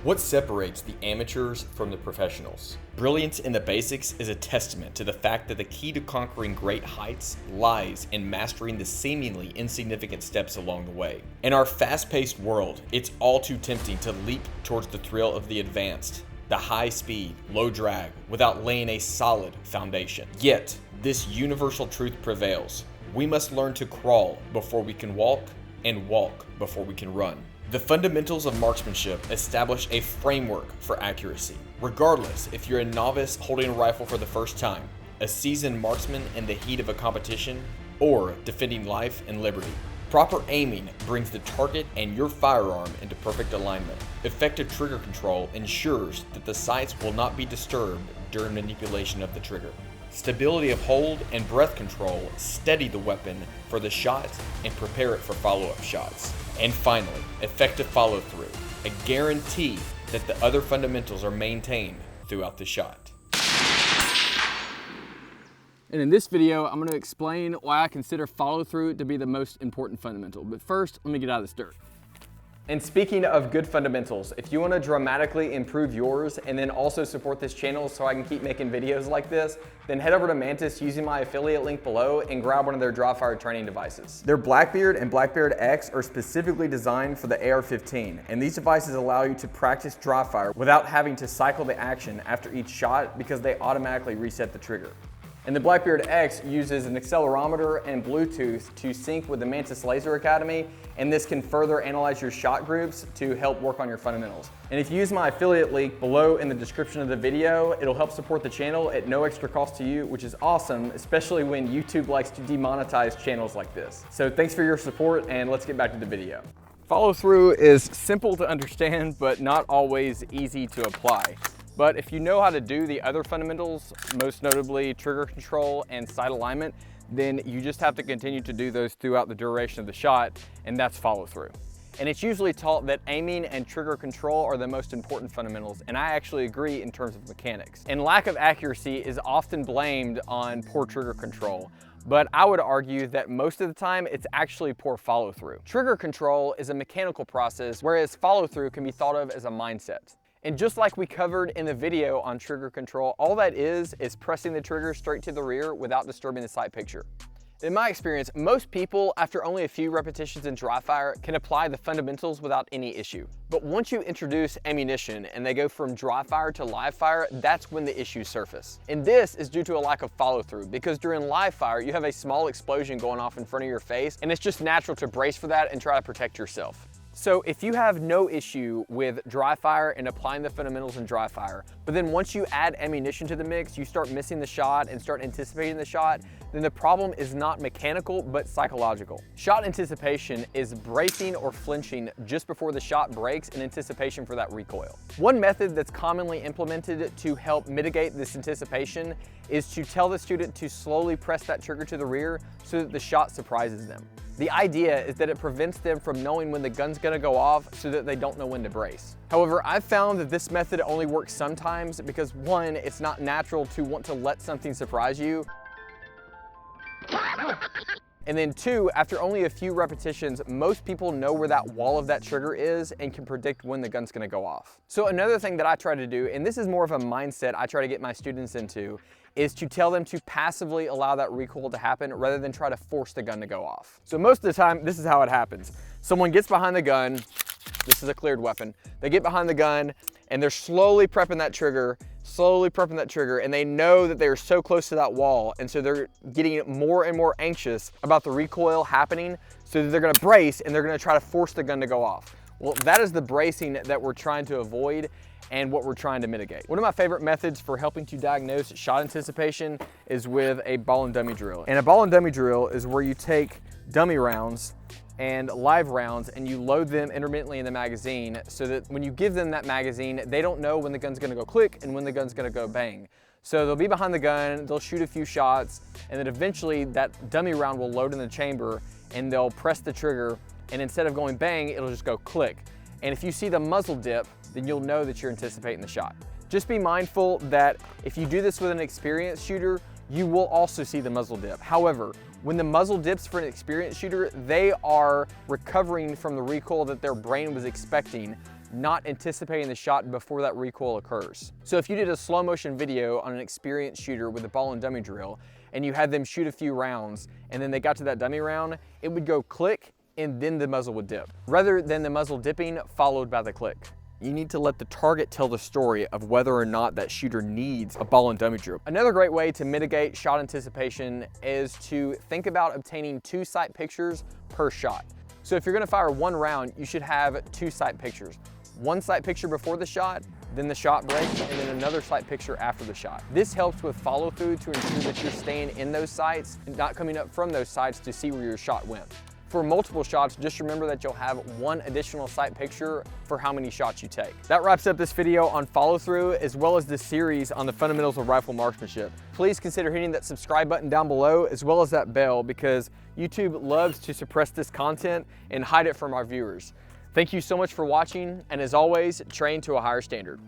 What separates the amateurs from the professionals? Brilliance in the basics is a testament to the fact that the key to conquering great heights lies in mastering the seemingly insignificant steps along the way. In our fast-paced world, it's all too tempting to leap towards the thrill of the advanced, the high speed, low drag, without laying a solid foundation. Yet, this universal truth prevails. We must learn to crawl before we can walk, and walk before we can run. The fundamentals of marksmanship establish a framework for accuracy. Regardless if you're a novice holding a rifle for the first time, a seasoned marksman in the heat of a competition, or defending life and liberty. Proper aiming brings the target and your firearm into perfect alignment. Effective trigger control ensures that the sights will not be disturbed during manipulation of the trigger. Stability of hold and breath control steady the weapon for the shot and prepare it for follow-up shots. And finally, effective follow-through, a guarantee that the other fundamentals are maintained throughout the shot. And in this video, I'm going to explain why I consider follow-through to be the most important fundamental. But first, let me get out of this dirt. And speaking of good fundamentals, if you want to dramatically improve yours and then also support this channel so I can keep making videos like this, then head over to Mantis using my affiliate link below and grab one of their dry fire training devices. Their Blackbeard and Blackbeard X are specifically designed for the AR15, and these devices allow you to practice dry fire without having to cycle the action after each shot because they automatically reset the trigger. And the Blackbeard X uses an accelerometer and Bluetooth to sync with the Mantis Laser Academy, and this can further analyze your shot groups to help work on your fundamentals. And if you use my affiliate link below in the description of the video, it'll help support the channel at no extra cost to you, which is awesome, especially when YouTube likes to demonetize channels like this. So thanks for your support, and let's get back to the video. Follow-through is simple to understand, but not always easy to apply. But if you know how to do the other fundamentals, most notably trigger control and sight alignment, then you just have to continue to do those throughout the duration of the shot, and that's follow through. And it's usually taught that aiming and trigger control are the most important fundamentals, and I actually agree in terms of mechanics. And lack of accuracy is often blamed on poor trigger control, but I would argue that most of the time it's actually poor follow through. Trigger control is a mechanical process, whereas follow through can be thought of as a mindset. And just like we covered in the video on trigger control, all that is pressing the trigger straight to the rear without disturbing the sight picture. In my experience, most people, after only a few repetitions in dry fire, can apply the fundamentals without any issue. But once you introduce ammunition and they go from dry fire to live fire, that's when the issues surface. And this is due to a lack of follow through, because during live fire, you have a small explosion going off in front of your face, and it's just natural to brace for that and try to protect yourself. So if you have no issue with dry fire and applying the fundamentals in dry fire, but then once you add ammunition to the mix, you start missing the shot and start anticipating the shot, then the problem is not mechanical, but psychological. Shot anticipation is bracing or flinching just before the shot breaks in anticipation for that recoil. One method that's commonly implemented to help mitigate this anticipation is to tell the student to slowly press that trigger to the rear so that the shot surprises them. The idea is that it prevents them from knowing when the gun's gonna go off so that they don't know when to brace. However, I've found that this method only works sometimes because one, it's not natural to want to let something surprise you. And then two, after only a few repetitions, most people know where that wall of that trigger is and can predict when the gun's gonna go off. So another thing that I try to do, and this is more of a mindset I try to get my students into, is to tell them to passively allow that recoil to happen rather than try to force the gun to go off. So most of the time, this is how it happens. Someone gets behind the gun, this is a cleared weapon, they get behind the gun and they're slowly prepping that trigger, and they know that they're so close to that wall, and so they're getting more and more anxious about the recoil happening, so that they're gonna brace and they're gonna try to force the gun to go off. Well, that is the bracing that we're trying to avoid and what we're trying to mitigate. One of my favorite methods for helping to diagnose shot anticipation is with a ball and dummy drill. And a ball and dummy drill is where you take dummy rounds and live rounds and you load them intermittently in the magazine so that when you give them that magazine, they don't know when the gun's gonna go click and when the gun's gonna go bang. So they'll be behind the gun, they'll shoot a few shots, and then eventually that dummy round will load in the chamber and they'll press the trigger, and instead of going bang, it'll just go click. And if you see the muzzle dip, then you'll know that you're anticipating the shot. Just be mindful that if you do this with an experienced shooter, you will also see the muzzle dip. However, when the muzzle dips for an experienced shooter, they are recovering from the recoil that their brain was expecting, not anticipating the shot before that recoil occurs. So if you did a slow motion video on an experienced shooter with a ball and dummy drill, and you had them shoot a few rounds, and then they got to that dummy round, it would go click, and then the muzzle would dip, rather than the muzzle dipping followed by the click. You need to let the target tell the story of whether or not that shooter needs a ball and dummy drill. Another great way to mitigate shot anticipation is to think about obtaining 2 sight pictures per shot. So if you're gonna fire 1 round, you should have 2 sight pictures. 1 sight picture before the shot, then the shot breaks, and then another sight picture after the shot. This helps with follow through to ensure that you're staying in those sights and not coming up from those sights to see where your shot went. For multiple shots, just remember that you'll have 1 additional sight picture for how many shots you take. That wraps up this video on follow through, as well as this series on the fundamentals of rifle marksmanship. Please consider hitting that subscribe button down below, as well as that bell, because YouTube loves to suppress this content and hide it from our viewers. Thank you so much for watching, and as always, train to a higher standard.